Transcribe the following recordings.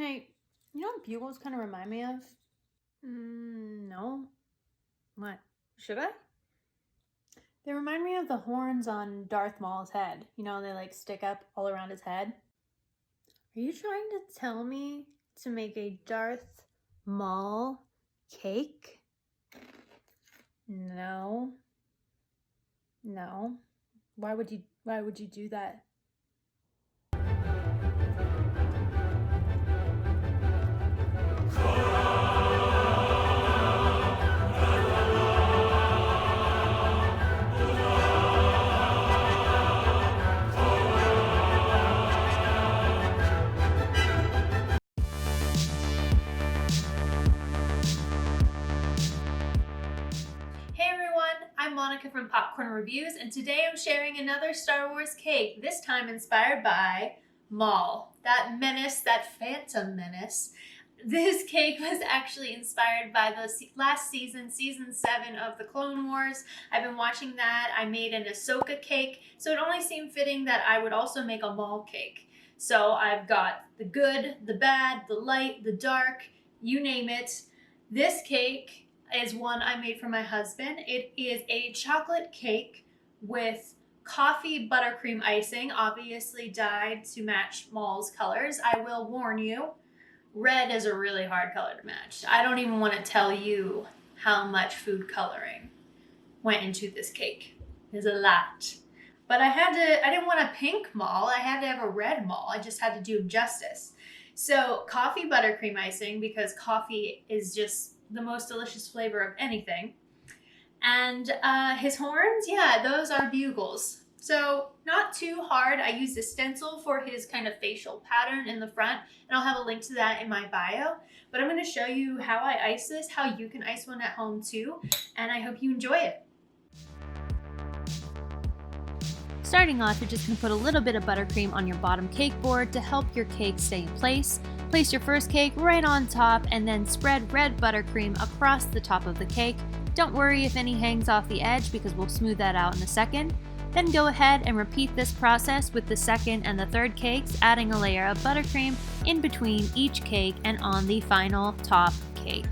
Hey, you know what Bugles kind of remind me of? No. What? Should I? They remind me of the horns on Darth Maul's head. You know, they like stick up all around his head. Are you trying to tell me to make a Darth Maul cake? No. No. Why would you do that? Hey everyone, I'm Monica from Popcorn Reviews, and today I'm sharing another Star Wars cake, this time inspired by Maul, that menace, that phantom menace. This cake was actually inspired by the last season, season 7 of the Clone Wars. I've been watching that. I made an Ahsoka cake, so it only seemed fitting that I would also make a Maul cake. So I've got the good, the bad, the light, the dark, you name it. This cake is one I made for my husband. It is a chocolate cake with coffee buttercream icing, obviously dyed to match Maul's colors. I will warn you, red is a really hard color to match. I don't even want to tell you how much food coloring went into this cake. There's a lot. But I didn't want a pink Maul, I had to have a red Maul. I just had to do him justice. So coffee buttercream icing, because coffee is just the most delicious flavor of anything. And his horns, yeah, those are Bugles. So not too hard. I used a stencil for his kind of facial pattern in the front, and I'll have a link to that in my bio. But I'm going to show you how I ice this, how you can ice one at home too, and I hope you enjoy it. Starting off, you're just going to put a little bit of buttercream on your bottom cake board to help your cake stay in place. Place your first cake right on top and then spread red buttercream across the top of the cake. Don't worry if any hangs off the edge because we'll smooth that out in a second. Then go ahead and repeat this process with the second and the third cakes, adding a layer of buttercream in between each cake and on the final top cake.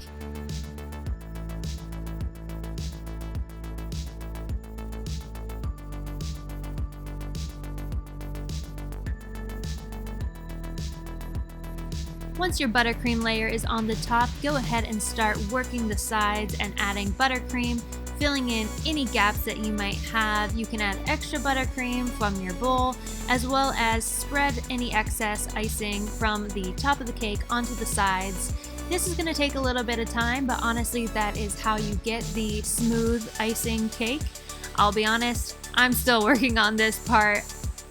Once your buttercream layer is on the top, go ahead and start working the sides and adding buttercream, filling in any gaps that you might have. You can add extra buttercream from your bowl, as well as spread any excess icing from the top of the cake onto the sides. This is going to take a little bit of time, but honestly, that is how you get the smooth icing cake. I'll be honest, I'm still working on this part.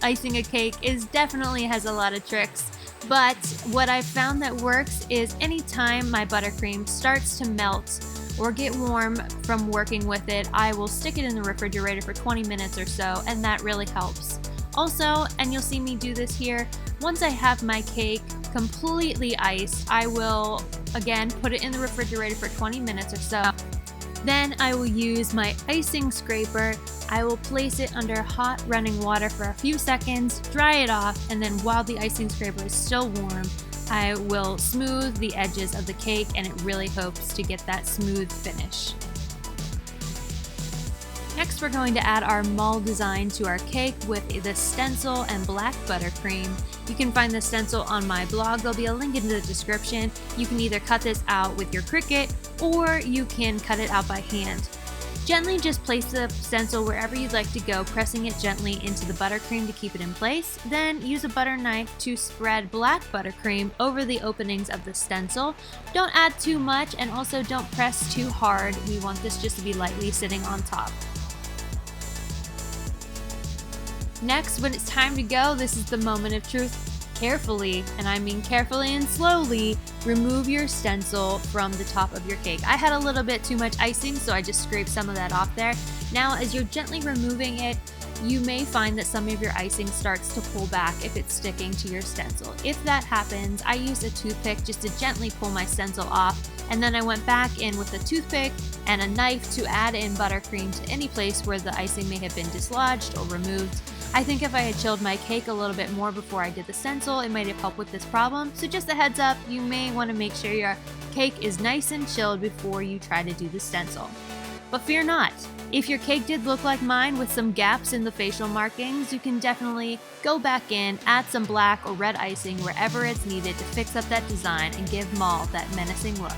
Icing a cake definitely has a lot of tricks. But what I've found that works is anytime my buttercream starts to melt or get warm from working with it, I will stick it in the refrigerator for 20 minutes or so, and that really helps. Also, and you'll see me do this here, once I have my cake completely iced, I will again put it in the refrigerator for 20 minutes or so. Then I will use my icing scraper. I will place it under hot running water for a few seconds, dry it off, and then while the icing scraper is still warm, I will smooth the edges of the cake, and it really helps to get that smooth finish. Next, we're going to add our Maul design to our cake with the stencil and black buttercream. You can find the stencil on my blog. There'll be a link in the description. You can either cut this out with your Cricut or you can cut it out by hand. Gently just place the stencil wherever you'd like to go, pressing it gently into the buttercream to keep it in place. Then use a butter knife to spread black buttercream over the openings of the stencil. Don't add too much, and also don't press too hard. We want this just to be lightly sitting on top. Next, when it's time to go, this is the moment of truth. Carefully, and I mean carefully and slowly, remove your stencil from the top of your cake. I had a little bit too much icing, so I just scraped some of that off there. Now, as you're gently removing it, you may find that some of your icing starts to pull back if it's sticking to your stencil. If that happens, I used a toothpick just to gently pull my stencil off, and then I went back in with a toothpick and a knife to add in buttercream to any place where the icing may have been dislodged or removed. I think if I had chilled my cake a little bit more before I did the stencil, it might have helped with this problem. So just a heads up, you may want to make sure your cake is nice and chilled before you try to do the stencil. But fear not. If your cake did look like mine with some gaps in the facial markings, you can definitely go back in, add some black or red icing wherever it's needed to fix up that design and give Maul that menacing look.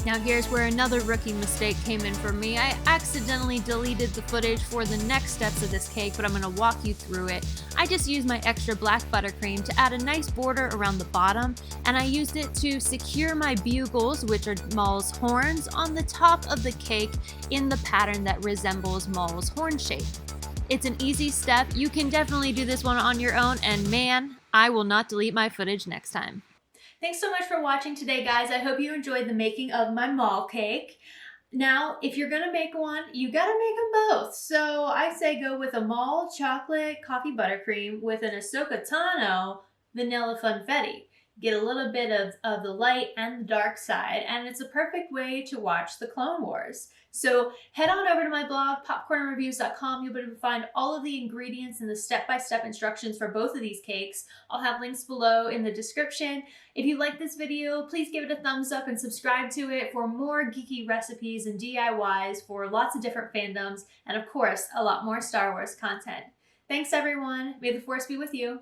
Now here's where another rookie mistake came in for me. I accidentally deleted the footage for the next steps of this cake, but I'm going to walk you through it. I just used my extra black buttercream to add a nice border around the bottom, and I used it to secure my bugles, which are Maul's horns, on the top of the cake in the pattern that resembles Maul's horn shape. It's an easy step. You can definitely do this one on your own, and man, I will not delete my footage next time. Thanks so much for watching today, guys. I hope you enjoyed the making of my Maul cake. Now, if you're gonna make one, you gotta make them both. So I say go with a Maul chocolate coffee buttercream with an Ahsoka Tano vanilla funfetti. Get a little bit of the light and the dark side, and it's a perfect way to watch the Clone Wars. So head on over to my blog, popcornreviews.com. You'll be able to find all of the ingredients and the step-by-step instructions for both of these cakes. I'll have links below in the description. If you like this video, please give it a thumbs up and subscribe to it for more geeky recipes and DIYs for lots of different fandoms, and of course, a lot more Star Wars content. Thanks everyone. May the Force be with you.